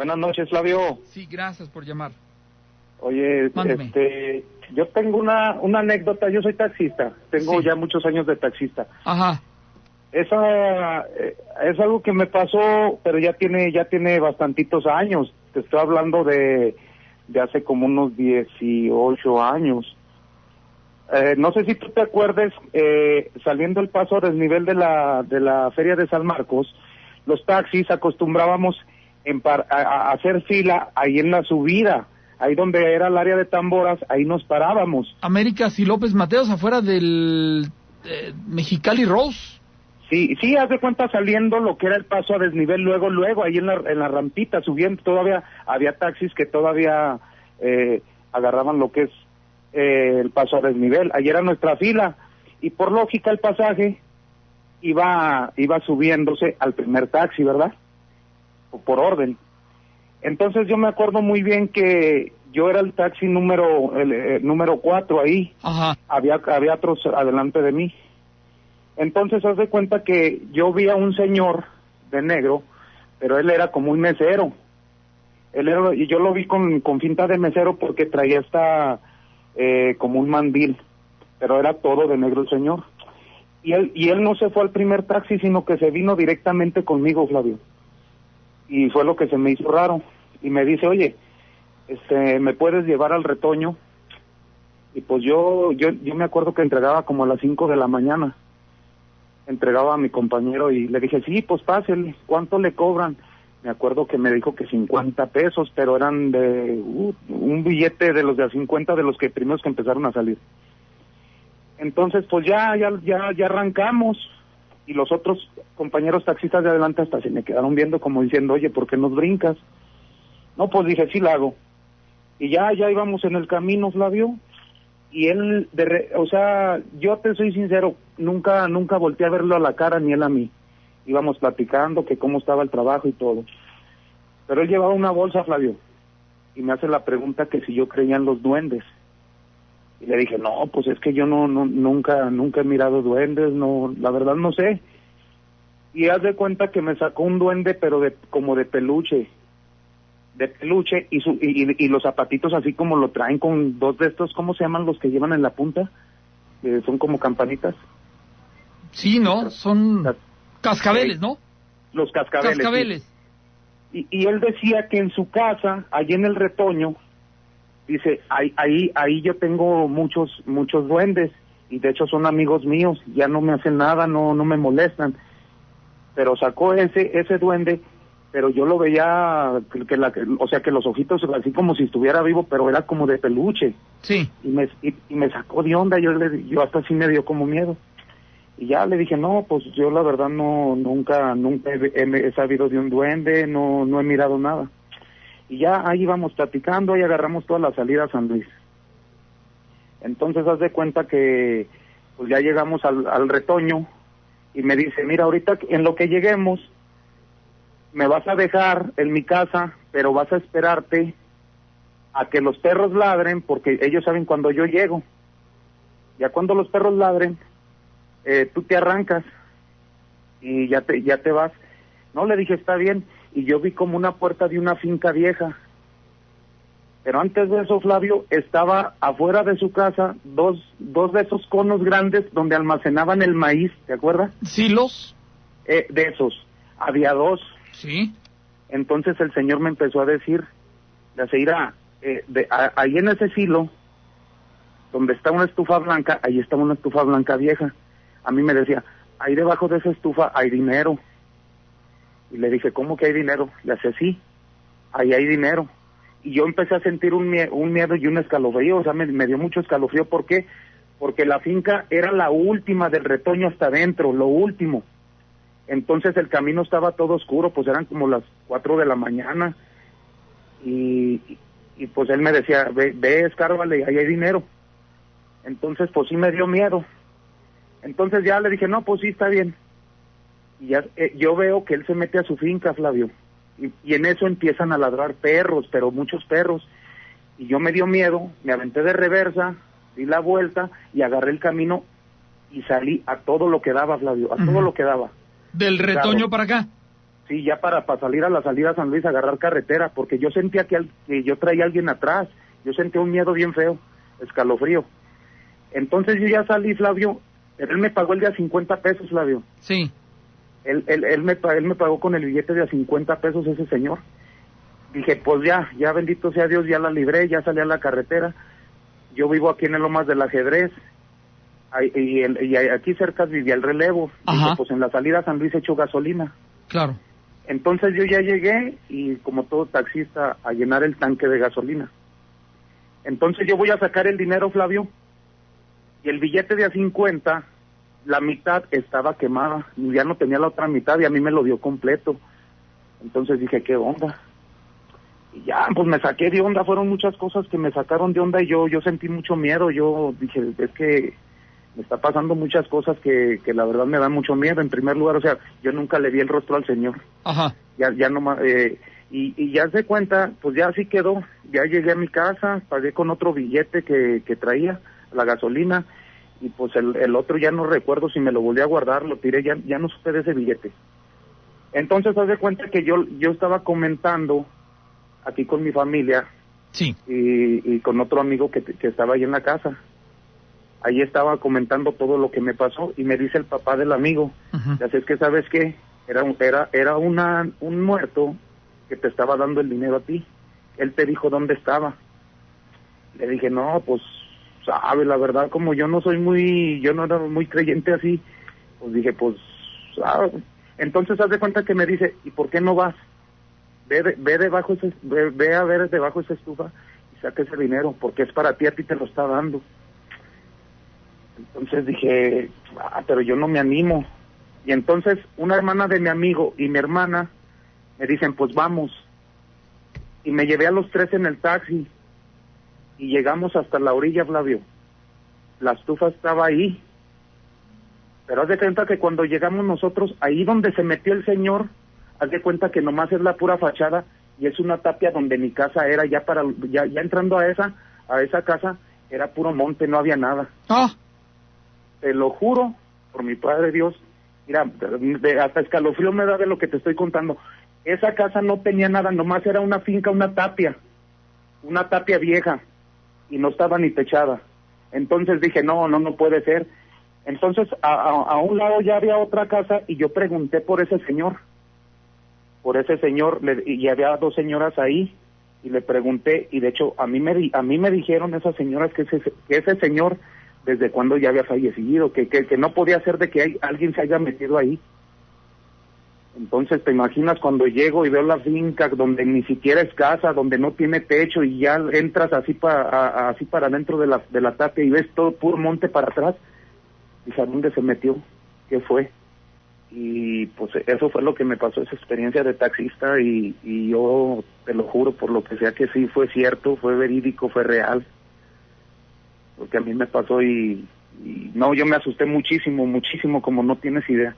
Buenas noches, Flavio. Sí, gracias por llamar. Oye, Mándeme. yo tengo una anécdota. Yo soy taxista, tengo Sí. ya muchos años de taxista. Ajá. Esa es algo que me pasó, pero ya tiene bastantitos años. Te estoy hablando de hace como unos 18 años. No sé si tú te acuerdes, saliendo el paso a desnivel de la Feria de San Marcos, los taxis acostumbrábamos a hacer fila ahí en la subida, ahí donde era el área de tamboras, ahí nos parábamos. Américas y López Mateos afuera del Mexicali Rose. Sí, haz de cuenta saliendo lo que era el paso a desnivel, luego, ahí en la rampita, subiendo, todavía había taxis que todavía agarraban lo que es el paso a desnivel. Ahí era nuestra fila, y por lógica el pasaje iba subiéndose al primer taxi, ¿verdad? O por orden. Entonces yo me acuerdo muy bien que yo era el taxi número 4 ahí. Ajá. Había otros adelante de mí. Entonces haz de cuenta que yo vi a un señor de negro, pero él era como un mesero. Y yo lo vi con finta de mesero porque traía como un mandil, pero era todo de negro el señor. Y él no se fue al primer taxi, sino que se vino directamente conmigo, Flavio. Y fue lo que se me hizo raro. Y me dice, oye, ¿me puedes llevar al Retoño? Y pues yo me acuerdo que entregaba como a las 5 de la mañana. Entregaba a mi compañero y le dije, sí, pues pásele, ¿cuánto le cobran? Me acuerdo que me dijo que 50 pesos, pero eran de un billete de los de a 50, de los que primeros que empezaron a salir. Entonces, pues ya arrancamos, y los otros compañeros taxistas de adelante hasta se me quedaron viendo como diciendo, oye, ¿por qué nos brincas? No, pues dije, sí la hago. Y ya íbamos en el camino, Flavio, y él, o sea, yo te soy sincero, nunca volteé a verlo a la cara, ni él a mí. Íbamos platicando que cómo estaba el trabajo y todo. Pero él llevaba una bolsa, Flavio, y me hace la pregunta que si yo creía en los duendes. Y le dije, no, pues es que yo nunca he mirado duendes, no, la verdad no sé. Y haz de cuenta que me sacó un duende, pero como de peluche, y los zapatitos así como lo traen con dos de estos, ¿cómo se llaman los que llevan en la punta? Son como campanitas. Sí, ¿no? Son cascabeles, ¿no? Los cascabeles. Cascabeles. Y él decía que en su casa, allí en el Retoño, dice, ahí yo tengo muchos duendes, y de hecho son amigos míos, ya no me hacen nada, no me molestan. Pero sacó ese duende, pero yo lo veía, o sea, que los ojitos así como si estuviera vivo, pero era como de peluche. Sí. Y me sacó de onda, yo hasta así me dio como miedo. Y ya le dije, no, pues yo la verdad nunca he sabido de un duende, no he mirado nada. Y ya ahí íbamos platicando, y agarramos toda la salida a San Luis. Entonces haz de cuenta que pues ya llegamos al Retoño, y me dice, mira, ahorita en lo que lleguemos, me vas a dejar en mi casa, pero vas a esperarte a que los perros ladren, porque ellos saben cuando yo llego. Ya cuando los perros ladren, tú te arrancas y ya te vas. No, le dije, está bien. Y yo vi como una puerta de una finca vieja. Pero antes de eso, Flavio, estaba afuera de su casa dos de esos conos grandes donde almacenaban el maíz, ¿te acuerdas? ¿Silos? De esos. Había dos. Sí. Entonces el señor me empezó a decir, ahí en ese silo, donde está una estufa blanca, ahí está una estufa blanca vieja. A mí me decía, ahí debajo de esa estufa hay dinero. Y le dije, ¿cómo que hay dinero? Le hace, sí, ahí hay dinero. Y yo empecé a sentir un miedo y un escalofrío, o sea, me dio mucho escalofrío. ¿Por qué? Porque la finca era la última del Retoño hasta adentro, lo último. Entonces el camino estaba todo oscuro, pues eran como las 4 de la mañana. Y pues él me decía, ve, escárbale, ahí hay dinero. Entonces pues sí me dio miedo. Entonces ya le dije, no, pues sí, está bien. Y ya yo veo que él se mete a su finca, Flavio. Y en eso empiezan a ladrar perros, pero muchos perros. Y yo me dio miedo, me aventé de reversa, di la vuelta y agarré el camino y salí a todo lo que daba, Flavio, a todo lo que daba. ¿Del Retoño Claro. para acá? Sí, ya para salir a la salida a San Luis, agarrar carretera, porque yo sentía que yo traía a alguien atrás. Yo sentía un miedo bien feo, escalofrío. Entonces yo ya salí, Flavio. Él me pagó el de a 50 pesos, Flavio. Sí. Él me pagó con el billete de a 50 pesos ese señor. Dije, pues ya bendito sea Dios, ya la libré, ya salí a la carretera. Yo vivo aquí en el Lomas del Ajedrez. Y aquí cerca vivía el Relevo. Dije, pues en la salida a San Luis echo gasolina. Claro. Entonces yo ya llegué y como todo taxista a llenar el tanque de gasolina. Entonces yo voy a sacar el dinero, Flavio, y el billete de a 50, la mitad estaba quemada, y ya no tenía la otra mitad y a mí me lo dio completo. Entonces dije, ¿qué onda? Y ya, pues me saqué de onda, fueron muchas cosas que me sacaron de onda y yo sentí mucho miedo. Yo dije, es que me está pasando muchas cosas que la verdad me dan mucho miedo. En primer lugar, o sea, yo nunca le vi el rostro al Señor. Ajá. Ya no más, y ya se cuenta, pues ya así quedó. Ya llegué a mi casa, pagué con otro billete que traía, la gasolina, y pues el otro ya no recuerdo si me lo volví a guardar, lo tiré, ya no supe de ese billete. Entonces haz de cuenta que yo estaba comentando aquí con mi familia, sí, y con otro amigo que estaba ahí en la casa. Ahí estaba comentando todo lo que me pasó y me dice el papá del amigo, ya sé, es que sabes qué, era un muerto que te estaba dando el dinero a ti. Él te dijo dónde estaba. Le dije, no, pues sabe, la verdad, como yo no era muy creyente así, pues dije, pues sabe. Entonces haz de cuenta que me dice, ¿y por qué no vas? Ve a ver debajo esa estufa y saca ese dinero, porque es para ti, a ti te lo está dando. Entonces dije, pero yo no me animo. Y entonces una hermana de mi amigo y mi hermana me dicen, pues vamos. Y me llevé a los tres en el taxi y llegamos hasta la orilla, Flavio. La estufa estaba ahí. Pero haz de cuenta que cuando llegamos nosotros, ahí donde se metió el señor, haz de cuenta que nomás es la pura fachada y es una tapia donde mi casa era, ya entrando a esa casa, era puro monte, no había nada. Te lo juro, por mi Padre Dios, mira, hasta escalofrío me da de lo que te estoy contando. Esa casa no tenía nada, nomás era una finca, una tapia vieja, y no estaba ni techada. Entonces dije, no puede ser. Entonces a un lado ya había otra casa y yo pregunté por ese señor, y había dos señoras ahí, y le pregunté, y de hecho a mí me dijeron esas señoras que ese señor desde cuando ya había fallecido, que no podía ser de que alguien se haya metido ahí. Entonces te imaginas cuando llego y veo la finca donde ni siquiera es casa, donde no tiene techo, y ya entras así para dentro de la tapia y ves todo puro monte para atrás. Dije, ¿a dónde se metió? ¿Qué fue? Y pues eso fue lo que me pasó, esa experiencia de taxista, y yo te lo juro por lo que sea que sí fue cierto, fue verídico, fue real. Porque a mí me pasó y no, yo me asusté muchísimo, como no tienes idea.